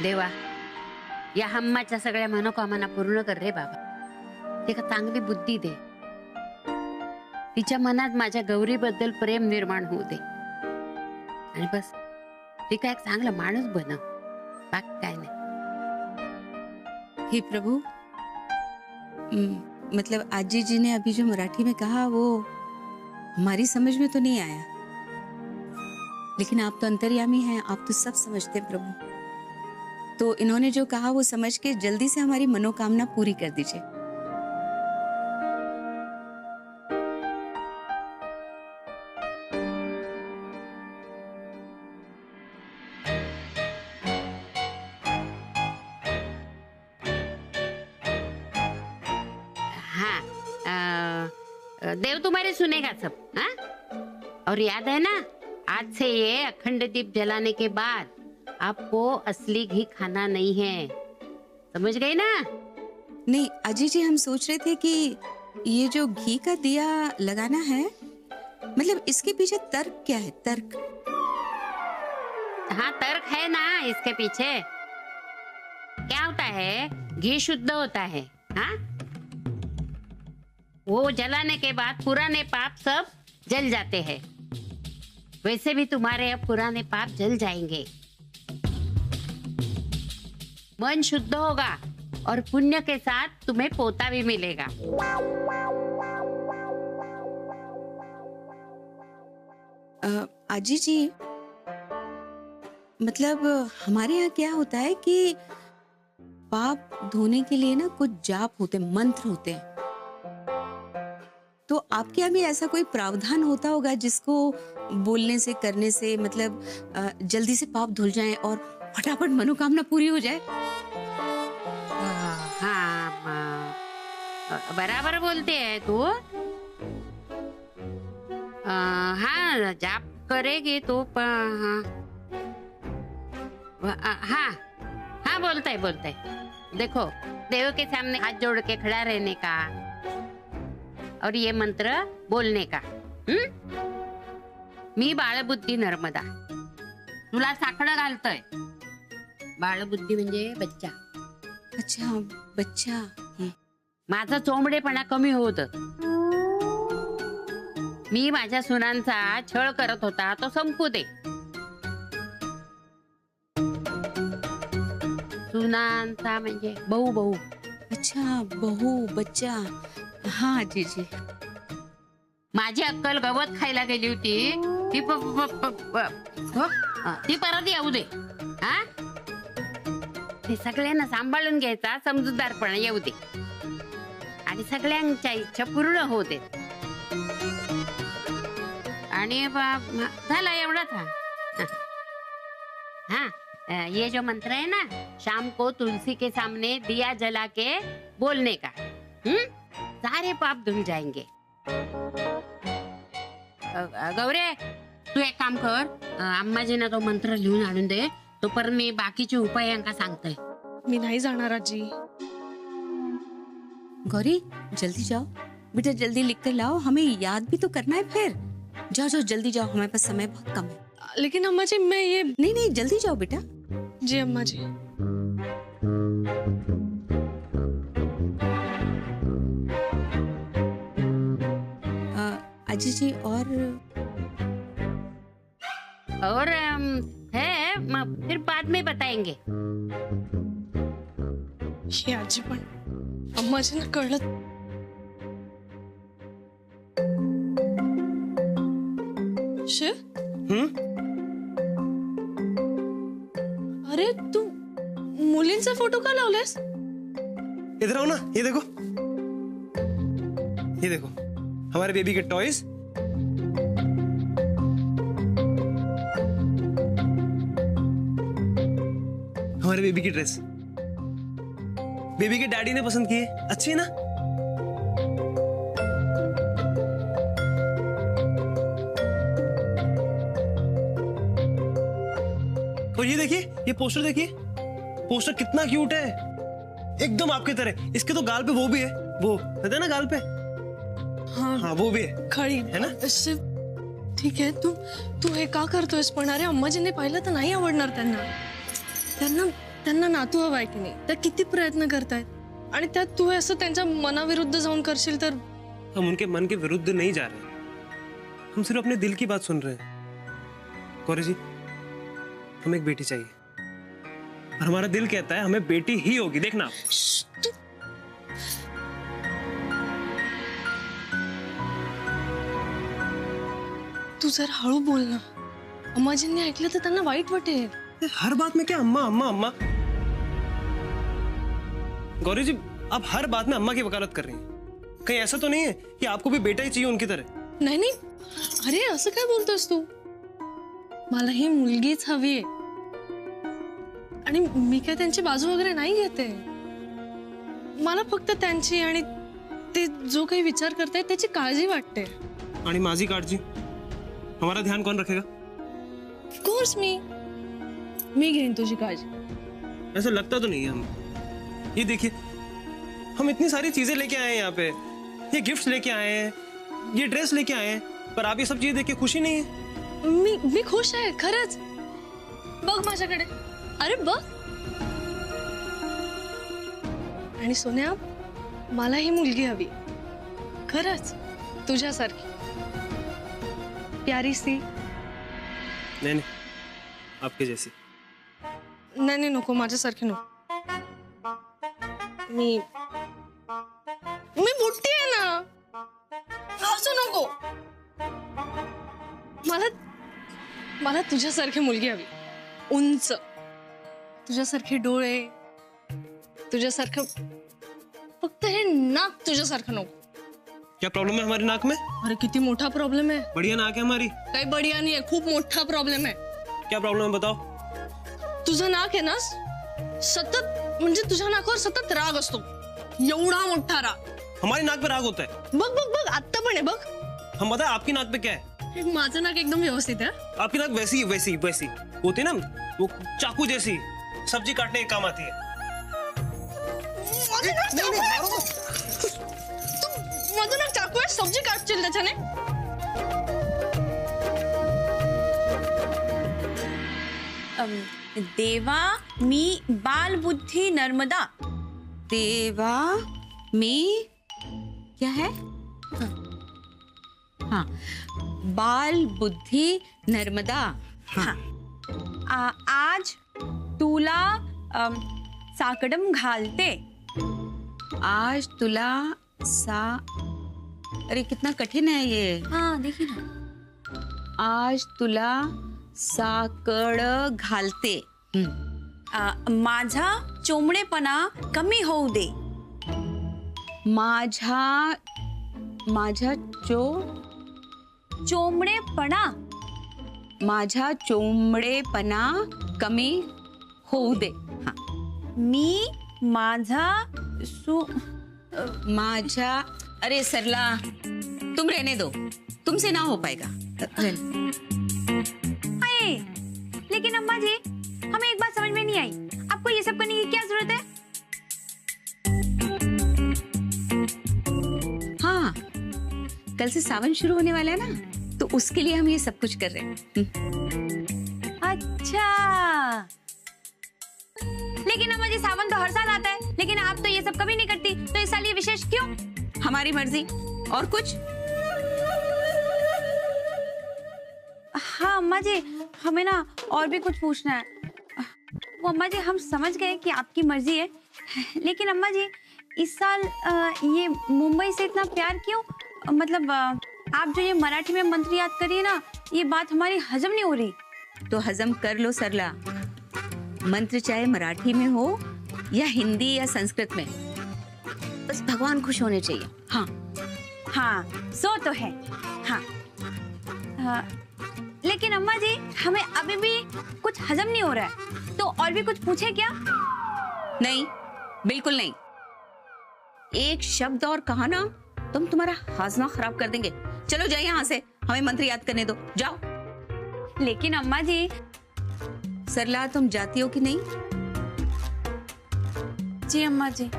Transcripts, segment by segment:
देवा, या हम्माच्या सगळ्या मनोकामना पूर्ण कर रे बाबा. तिका चांगली बुद्धी दे. तिच्या मनात माझ्या गौरीबद्दल प्रेम निर्माण होऊ दे. आणि बस तिका एक चांगला माणूस बनव. बाकी काय नाही. हे प्रभु, मतलब आजी जी ने अभी जो मराठी में कहा वो हमारी समझ में तो नहीं आया, लेकिन आप तो अंतर्यामी हैं, आप तो सब समझते हैं प्रभु. तो इन्होंने जो कहा वो समझ के जल्दी से हमारी मनोकामना पूरी कर दीजिए. देव तुम्हारी सुनेगा सब. हाँ, और याद है ना, आज से ये अखंड दीप जलाने के बाद आपको असली घी खाना नहीं है. समझ गई ना? नहीं आजी जी, हम सोच रहे थे कि ये जो घी का दिया लगाना है, मतलब इसके पीछे तर्क क्या है? तर्क? हाँ, तर्क है ना इसके पीछे. क्या होता है, घी शुद्ध होता है. हाँ, वो जलाने के बाद पुराने पाप सब जल जाते हैं. वैसे भी तुम्हारे अब पुराने पाप जल जाएंगे. मन शुद्ध होगा और पुण्य के साथ तुम्हें पोता भी मिलेगा. आजी जी, मतलब हमारे यहाँ क्या होता है कि पाप धोने के लिए ना कुछ जाप होते, मंत्र होते हैं. तो आपके यहाँ भी ऐसा कोई प्रावधान होता होगा जिसको बोलने से, करने से मतलब जल्दी से पाप धुल जाएं और फटाफट मनोकामना पूरी हो जाए? हाँ, बराबर बोलते हैं तू. हाँ, जाप करेगी तो हाँ हाँ, बोलते है. देखो, देव के सामने हाथ जोड़ के खड़ा रहने का और ये मंत्र बोलने का. मी बाळबुद्धी नर्मदा तुला साकडं घालतोय. बाळबुद्धी म्हणजे बच्चा. अच्छा, बच्चा. माझा चोंबडेपणा कमी होत. मी माझ्या सुनांचा छळ करत होता तो संपू दे. सुनांचा म्हणजे बहू. बहू. अच्छा, बहू, बच्चा. हाँ जी जी. माझी अक्कल गवत खायला गेली होती ती ती परत येऊ दे. हा, ते सगळ्यांना सांभाळून घ्यायचा समजूतदारपणा येऊ दे आणि सगळ्यांच्या इच्छा पूर्ण होऊ दे. आणि झाला एवढाच. हाँ, ये जो मंत्र है ना, शाम को तुलसी के सामने दिया जला के बोलने का. सारे पाप धुल जाएंगे. गौरे, तू एक काम कर, अम्माजीना तो मंत्र लिहून आणून दे. तोपर्यंत मी बाकीचे उपाय यांका सांगते. मी नाही जाणार आजी. गौरी, जल्दी जाओ बेटा, जल्दी लिख कर लाओ, हमें याद भी तो करना है फिर. जाओ जाओ, जल्दी जाओ, हमारे पास समय बहुत कम है. लेकिन अम्मा जी, मैं ये. नहीं, जल्दी जाओ बेटा. जी अम्मा जी. आजी जी, और है फिर बाद में बताएंगे. हे आजी, पण अम्माजींना कळलं. शिव, अरे तू मुलींचे फोटो का लावलेस? इधर आओ ना, ये देखो, ये देखो हमारे बेबी के टॉयज. हमारे बेबी की ड्रेस बेबी के डैडी ने पसंद की है. अच्छी है ना? और ये देखिए, ये पोस्टर देखिए, पोस्टर कितना क्यूट है, एकदम आपकी तरह. इसके तो गाल पे वो भी है, वो रहता है ना गाल पे. हाँ, वो भी है. खड़ी है ना? शिव, ठीक आहे, तू हे का करतोयस? पण अरे अम्माजींनी पाहिलं तर नाही आवडणार त्यांना. त्यांना त्यांना नातू हवाय की नाही, त्या किती प्रयत्न करतायत आणि त्यात तू हे असं त्यांच्या मनाविरुद्ध जाऊन करशील तर हम उनके मन के विरुद्ध नहीं जा रहे, हम सिर्फ अपने दिल की बात सुन रहे हैं। गौरी जी, हमें एक बेटी चाहिए और हमारा दिल कहता है हमें बेटी ही होगी, देखना आप। तू जर हळू बोल ना, अम्माजींनी ऐकलं तर त्यांना वाईट वाटेल। हर बात में क्या अम्मा अम्मा अम्मा? गौरी जी, आप हर बात में अम्मा की वकालत कर रही हैं। कहीं ऐसा तो नहीं है कि आपको भी बेटा ही चाहिए उनकी तरह? नाही नाही, अरे असं काय बोलतोस तू? मला ही मुलगीच हवी आहे आणि मी काय त्यांची बाजू वगैरे नाही घेते। मला फक्त त्यांची आणि ते जो काही विचार करतायत त्याची काळजी वाटते। आणि माझी काळजी, हमारा ध्यान कौन रखेगा? ऑफ कोर्स मी घेईन तुझी काळजी। ऐसा लगता तो नहीं है हमें। ये देखिए, हम इतनी सारी चीजें लेके आए हैं यहाँ पे, ये गिफ्ट्स लेके आए हैं, ये ड्रेस लेके आए हैं, पर आप ये सब चीजें देख के खुशी नहीं है? मी खुश आहे खरंच। बघ माझ्याकडे, अरे बघ। आणि सोन्या, मला ही मुलगी हवी खरंच, तुझ्यासारखी प्यारी सी। नहीं नहीं, आपके जैसी। नाही नाही, नको माझ्यासारखी नको। मी मोठी आहे ना, असं नको। मला तुझ्यासारखी मुलगी हवी, उंच, तुझ्यासारखे डोळे, तुझ्यासारखं, फक्त हे नाक तुझ्यासारखं नको। क्या प्रॉब्लम है हमारी नाक में? अरे किती मोठा प्रॉब्लेम आहे। बढ़िया नाक है हमारी। काही बढिया नाही आहे, खूप मोठा प्रॉब्लेम आहे। क्या प्रॉब्लम है बताओ? तुझं नाक आहे ना, सतत म्हणजे तुझ्या नाकावर सतत राग असतो, एवढा मोठा राग। हमारी नाक पे राग होता है। बघ बघ बघ, आत्ता पण आहे बघ। हम बताए आपकी नाक पे क्या है? माझं नाक एकदम व्यवस्थित आहे। आपकी नाक वैसी वैसी वैसी होती है ना, वो चाकू जैसी, सब्जी काटने के काम आती है। माझं नाक चाकू आहे, सब्जी काटशील त्याच्याने? देवा मी बालबुद्धि नर्मदा। देवा मी क्या है? हाँ, बाल बुद्धि नर्मदा। हाँ, आज तुला साकडम घालते। आज तुला सा, अरे कितना कठिन है ये। हाँ देखिए ना, आज तुला साकड घालते। माझा चोमडेपणा कमी होऊ दे। माझा चोमडेपणा, माझा चोंबडेपणा कमी होऊ दे। हाँ, मी माझा माझा, अरे सरला तुम रहने दो, तुमसे ना हो पाएगा। आए, लेकिन अम्मा जी, हमें एक बात समझ में नहीं आई, आपको ये सब करने की क्या जरूरत है? हाँ, कल से सावन शुरू होने वाला है ना, तो उसके लिए हम ये सब कुछ कर रहे हैं। अच्छा, लेकिन अम्मा जी सावन तो हर साल आता है, लेकिन आप तो ये सब कभी नहीं करती, तो इस साल ये विशेष क्यों? हमारी मर्जी, और कुछ? हाँ अम्मा जी, हमें ना और भी कुछ पूछना है। वो अम्मा जी, हम समझ गए कि आपकी मर्जी है, लेकिन अम्मा जी इस साल ये मुंबई से इतना प्यार क्यों? मतलब आप जो ये मराठी में मंत्र याद करिए ना, ये बात हमारी हजम नहीं हो रही। तो हजम कर लो सरला, मंत्र चाहे मराठी में हो या हिंदी या संस्कृत में, बस भगवान खुश होने चाहिए। हाँ हाँ, सो तो है। हाँ, लेकिन अम्मा जी हमें अभी भी कुछ हजम नहीं हो रहा है, तो और भी कुछ पूछे क्या? नहीं, बिल्कुल नहीं। एक शब्द और कहा ना, तुम तुम्हारा हाजमा खराब कर देंगे। चलो जाइए यहाँ से, हमें मंत्र याद करने दो, जाओ। लेकिन अम्मा जी, सरला तुम जाती हो कि नहीं? जी अम्मा जी।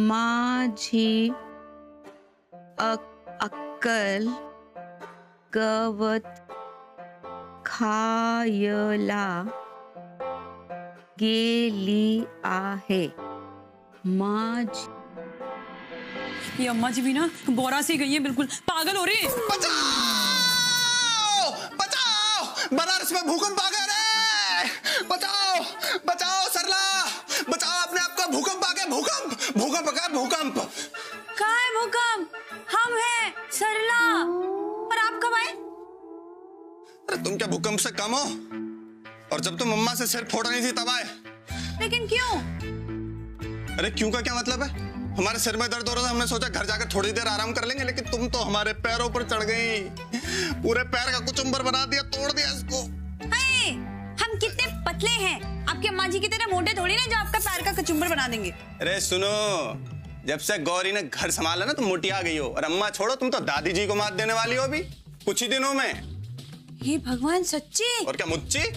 माझी अक्कल गवत खायला गेली आहे. माझी ये अम्मा जी भी ना बोरा से गई है, बिल्कुल पागल हो रही है. बचाओ बचाओ, बनारस में भूकंप आ गया रे. बचाओ बचाओ सरला, बचाओ अपने आप को. भूकंप आ गया, भूकंप भूकंप आ गया, भूकंप. कहाँ है भूकंप? हम हैं सरला. पर आप कब आए? अरे तुम क्या भूकंप से कम हो? और जब तुम मम्मा से सिर फोड़ रही थी तब आए. लेकिन क्यों? अरे क्यों का क्या मतलब है? हमारे सिर में दर्द हो रहा था, हमने सोचा घर जाकर थोड़ी देर आराम कर लेंगे, लेकिन तुम तो हमारे पैरों पर चढ़ गई. पूरे पैर का कुचुम्बर बना दिया, तोड़ दिया इसको. हाय, हम कितने पतले हैं. आपकी अम्मा जी की तरह मोटे थोड़ी ना जो आपका पैर का कचुम्बर बना देंगे. अरे सुनो, जब से गौरी ने घर संभाला ना तुम मोटी आ गई हो. और अम्मा छोड़ो, तुम तो दादी जी को मात देने वाली हो अभी कुछ ही दिनों में. हे भगवान, सच्ची? और क्या मुच्ची?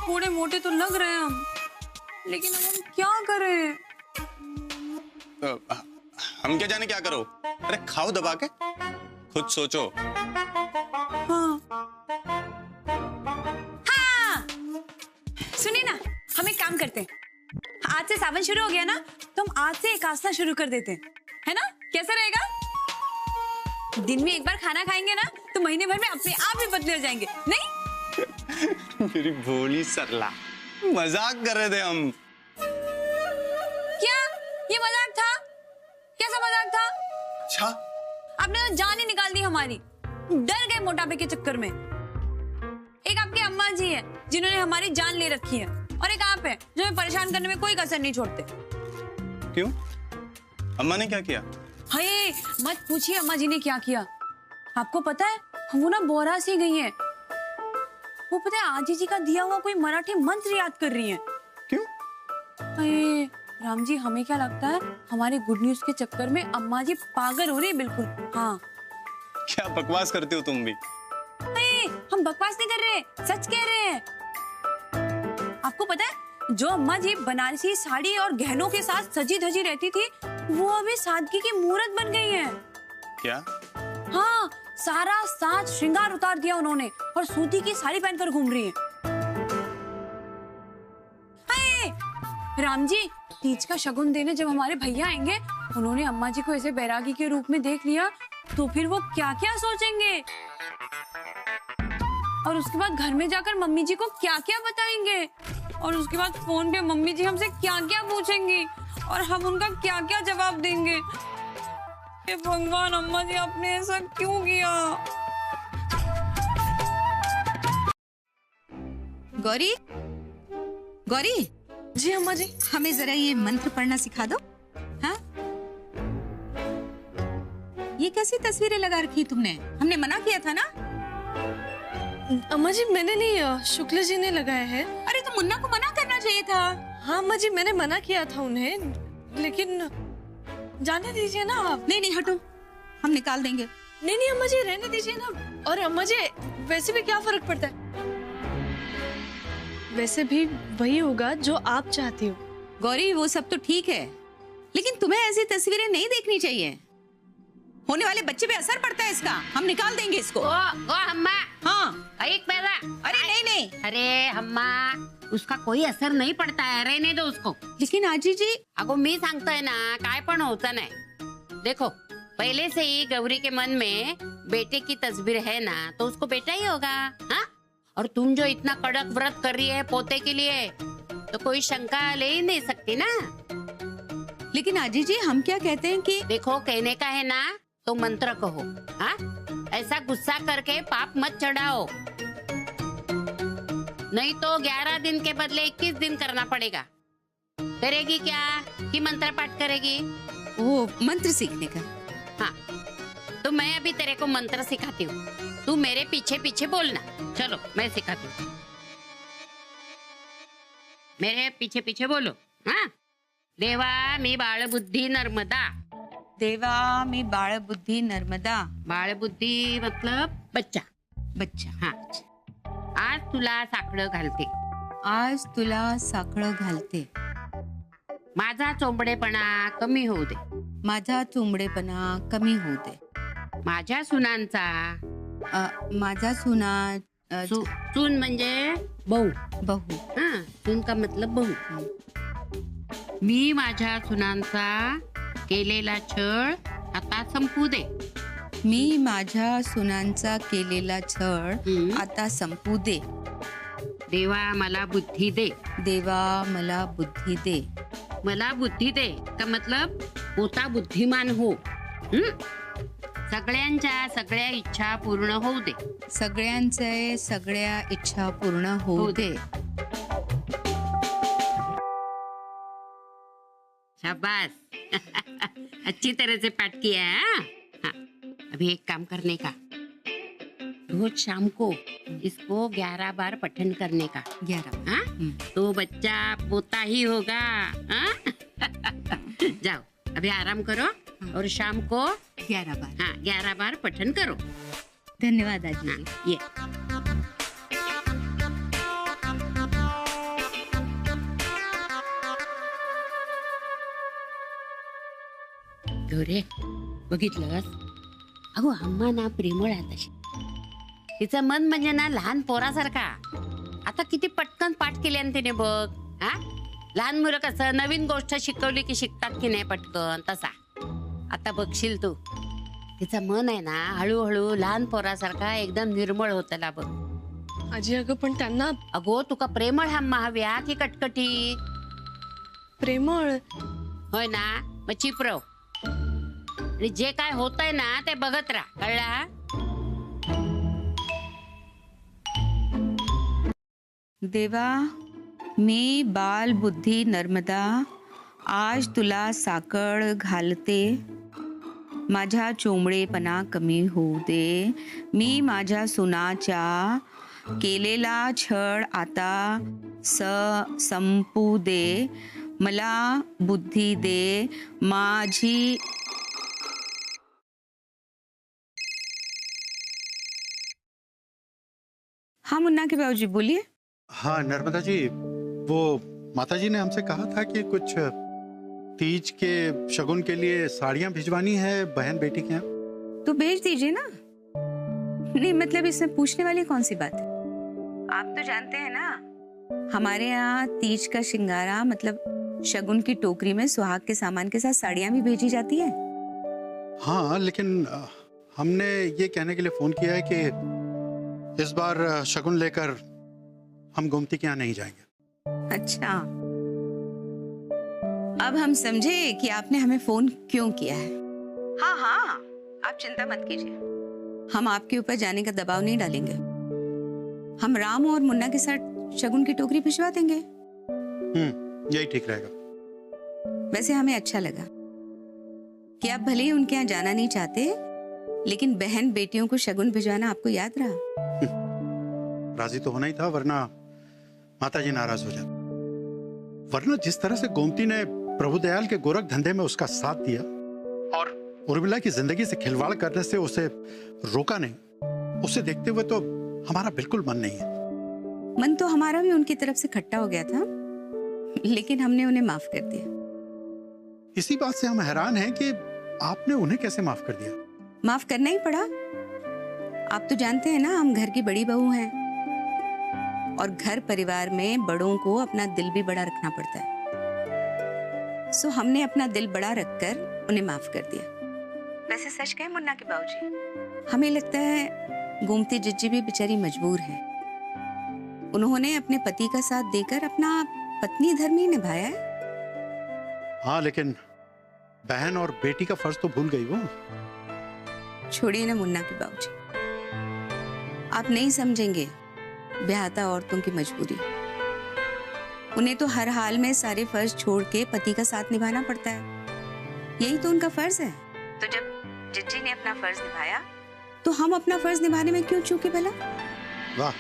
थोड़े मोटे तो लग रहे हैं हम, लेकिन अब हम क्या करें? हम क्या जाने क्या करो. अरे खाओ दबा के, खुद सोचो. हाँ. हाँ, सुनिए ना, हम एक काम करते हैं. आज से सावन शुरू हो गया ना, तो हम आज से एक आसना शुरू कर देते हैं, है ना? कैसा रहेगा? दिन में एक बार खाना खाएंगे ना, तो महीने भर में अपने आप ही पतले हो जाएंगे, नहीं? मेरी भोली सरला, मजाक कर रहे थे हम. क्या ये मजाक था? कैसा मजाक था? अच्छा, आपने तो जान ही निकाल दी हमारी. डर गए मोटापे के चक्कर में. एक आपकी अम्मा जी है जिन्होंने हमारी जान ले रखी है, और एक आप है जो हमें परेशान करने में कोई कसर नहीं छोड़ते. क्यों? अम्मा ने क्या किया? हाय, मत पूछिए अम्मा जी ने क्या किया. आपको पता है, वो ना बोरा से गई है. वो पता है आजी जी का दिया हुआ कोई मराठी मंत्र याद कर रही है. क्यों? अरे राम जी, हमें क्या लगता है हमारे गुड न्यूज के चक्कर में अम्मा जी पागल हो रही है बिल्कुल. हाँ. क्या बकवास करती हो तुम भी? अरे हम बकवास नहीं कर रहे, सच कह रहे हैं. आपको पता है जो अम्मा जी बनारसी साड़ी और गहनों के साथ सजी धजी रहती थी, वो अभी सादगी की मूरत बन गई है. क्या? हाँ, सारा साज श्रृंगार उतार दिया उन्होंने और सूती की साड़ी पहनकर घूम रही है. हाय, राम जी, तीज का शगुन देने जब हमारे भैया आएंगे, उन्होंने अम्मा जी को ऐसे बैरागी के रूप में देख लिया, तो फिर वो क्या क्या सोचेंगे. और उसके बाद घर में जाकर मम्मी जी को क्या क्या बताएंगे, और उसके बाद फोन पे मम्मी जी हमसे क्या क्या पूछेंगी, और हम उनका क्या क्या जवाब देंगे. हे भगवान, अम्मा जी आपने ऐसा क्यों किया? गौरी, गौरी, जी अम्मा जी. हमें जरा ये मंत्र पढ़ना सिखा दो. हाँ, ये कैसी तस्वीरें लगा रखी तुमने? हमने मना किया था ना. अम्मा जी मैंने नहीं, शुक्ला जी ने लगाया है. अरे तो मुन्ना को मना करना चाहिए था. हाँ अम्मा जी, मैंने मना किया था उन्हें, लेकिन जाने दीजिए ना आप. नहीं नहीं, हटो, हम निकाल देंगे. नहीं नहीं अम्मा जी, रहने दीजिए ना. और अम्मा जी, वैसे भी क्या फर्क पड़ता है? वैसे भी वही होगा जो आप चाहती हो. गौरी, वो सब तो ठीक है, लेकिन तुम्हें ऐसी तस्वीरें नहीं देखनी चाहिए. होने वाले बच्चे पे असर पड़ता है इसका. हम निकाल देंगे इसको. ओ अम्मा, हाँ. एक पैदा. अरे नहीं नहीं. अरे अम्मा, उसका कोई असर नाही पडता है, रहने दो उसको. लेकिन आजी जी, अगो मी सांगतोय ना, काय पण होतं नाही. देखो, पहले से ही गौरी के मन में बेटे की तस्वीर है ना, तो उसको बेटा ही होगा. हाँ, और तुम जो इतना कड़क व्रत कर रही है पोते के लिए, तो कोई शंका ले ही नहीं सकती ना. लेकिन आजी जी, हम क्या कहते हैं कि देखो, कहने का है ना तो मंत्र कहो. हाँ, ऐसा गुस्सा करके पाप मत चढ़ाओ, नहीं तो 11 दिन के बदले 21 दिन करना पड़ेगा. करेगी क्या कि मंत्र पाठ करेगी? वो मंत्र सीखने का. हाँ, तो मैं अभी तेरे को मंत्र सिखाती हूँ, तू मेरे पीछे पीछे बोलना. चलो मैं सिखाती हूँ, मेरे पीछे पीछे बोलो. हाँ, देवा मी बाळ बुद्धी नर्मदा. देवा मी बाळ बुद्धी नर्मदा. बाळ बुद्धी मतलब बच्चा. बच्चा. हाँ, आज तुला साकडं घालते. आज तुला साखळं घालते. माझा चोंबडेपणा कमी होऊ दे. माझा चोंबडेपणा कमी होऊ दे. माझ्या सुनांचा माझा सुना सून म्हणजे बहू. बहू. हा, सून का मतलब बहू. मी माझ्या सुनांचा केलेला छळ आता संपू दे. मी माझ्या सुनांचा केलेला छळ हम्म. आता संपू दे. देवा मला बुद्धी दे. देवा मला बुद्धी दे. मला बुद्धी दे का मतलब होता बुद्धिमान हो. सगळ्यांच्या सगळ्या इच्छा पूर्ण होऊ दे. सगळ्यांचे सगळ्या इच्छा पूर्ण होऊ दे. शाबाश. अच्छी तरह से पाठ किया है. हाँ, अभी एक काम करने का, रोज शाम को इसको 11 बार पठन करने का. 11. हाँ, तो बच्चा पोता ही होगा. हाँ? जाओ अभी आराम करो और शाम को 11 बार. हाँ 11 बार पठन करो. धन्यवाद आजी. हाँ, ये गौरे बघितलंस. अगो अम्मा ना प्रेमळ आहे तशी. तिचं मन म्हणजे ना लहान पोरासारखा. आता किती पटकन पाठ केल्याने तिने बघ. हा, लहान मुलं कसं नवीन गोष्ट शिकवली की शिकतात की नाही पटकन, तसा आता बघशील तू. तिचं मन आहे ना हळूहळू लहान पोरासारखा एकदम निर्मळ होतला बघ. आजी अगं पण त्यांना अगो तुका प्रेमळ हम्मा हव्या की कटकटी. प्रेमळ. होय ना, मग चिपरव आणि जे काय होतंय ना ते बघत राहा. कळला. देवा मी बाल बुद्धी नर्मदा आज तुला साकळ घालते. माझा चोंबडेपणा कमी होऊ दे. मी माझ्या सुनाच्या केलेला छळ आता संपू दे. मला बुद्धी दे. माझी हाँ मुन्ना के बाबूजी बोलिए. हाँ नर्मदा जी, वो माताजी ने हमसे कहा था कि कुछ तीज के शगुन के लिए साड़ियां भिजवानी है बहन बेटी के यहाँ. तो भेज दीजिए ना. नहीं मतलब इसमें पूछने वाली कौन सी बात है. आप तो जानते हैं ना हमारे यहाँ तीज का श्रृंगारा मतलब शगुन की टोकरी में सुहाग के सामान के साथ साड़ियां भी भेजी जाती है. हाँ लेकिन हमने ये कहने के लिए फोन किया है कि इस बार शगुन लेकर हम गोमती के यहाँ नहीं जाएंगे. अच्छा, अब हम समझे कि आपने हमें फोन क्यों किया है. हाँ हाँ आप चिंता मत कीजिए. हम आपके ऊपर जाने का दबाव नहीं डालेंगे. हम राम और मुन्ना के साथ शगुन की टोकरी भिजवा देंगे. यही ठीक रहेगा. वैसे हमें अच्छा लगा कि आप भले ही उनके यहाँ जाना नहीं चाहते, लेकिन बहन बेटियों को शगुन भिजवाना आपको याद रहा. राजी तो होना ही था, वरना माताजी नाराज हो जाती. वरना जिस तरह से गोमती ने प्रभुदयाल के गोरख धंधे में उसका साथ दिया और उर्मिला की जिंदगी से खिलवाड़ करने से उसे रोका नहीं, उसे देखते हुए तो हमारा बिल्कुल मन नहीं है. मन तो हमारा भी उनकी तरफ से खट्टा हो गया था, लेकिन हमने उन्हें माफ कर दिया. इसी बात से हम हैरान हैं कि आपने उन्हें कैसे माफ कर दिया. माफ करना ही पड़ा. आप तो जानते हैं ना हम घर की बड़ी बहू हैं और घर परिवार में बड़ों को अपना दिल भी बड़ा रखना पड़ता है. सो हमने अपना दिल बड़ा रखकर उन्हें माफ कर दिया. वैसे सच कहे मुन्ना के बाबूजी, हमें लगता है गोमती जिज्जी भी बेचारी मजबूर है. उन्होंने अपने पति का साथ देकर अपना पत्नी धर्म ही निभाया है. हाँ लेकिन बहन और बेटी का फर्ज तो भूल गई वो. छोड़िए ना मुन्ना के बाबूजी, आप नहीं समझेंगे ब्याहता औरतों की मजबूरी. उन्हें तो हर हाल में सारे फर्ज छोड़ के पति का साथ निभाना पड़ता है. यही तो उनका फर्ज है. तो जब जिज्जी ने अपना फर्ज निभाया तो हम अपना फर्ज निभाने में क्यों चूके भला. वाह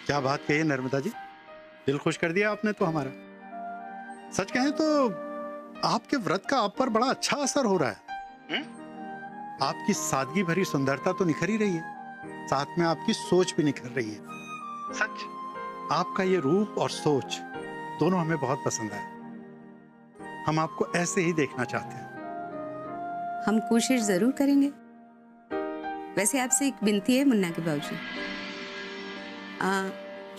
क्या बात कही है नर्मदा जी, दिल खुश कर दिया आपने तो हमारा. सच कहें तो आपके व्रत का आप पर बड़ा अच्छा असर हो रहा है. आपकी सादगी भरी सुंदरता तो निखर ही रही है, साथ में आपकी सोच भी निखर रही है. सच आपका ये रूप और सोच दोनों हमें बहुत पसंद आए। हम आपको ऐसे ही देखना चाहते हैं। हम कोशिश जरूर करेंगे। वैसे आपसे एक विनती है मुन्ना के बाबूजी,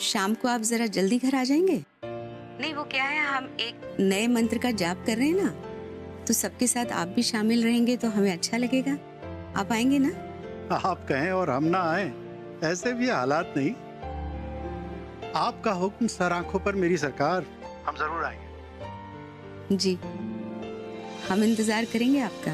शाम को आप जरा जल्दी घर आ जाएंगे? नहीं वो क्या है, हम एक नए मंत्र का जाप कर रहे हैं ना, तो सबके साथ आप भी शामिल रहेंगे तो हमें अच्छा लगेगा। आप आएंगे ना? आप कहें और हम ना आए, ऐसे भी हालात नहीं। आपका हुक्म सर आंखों पर मेरी सरकार, हम जरूर आएंगे। जी, हम इंतजार करेंगे आपका।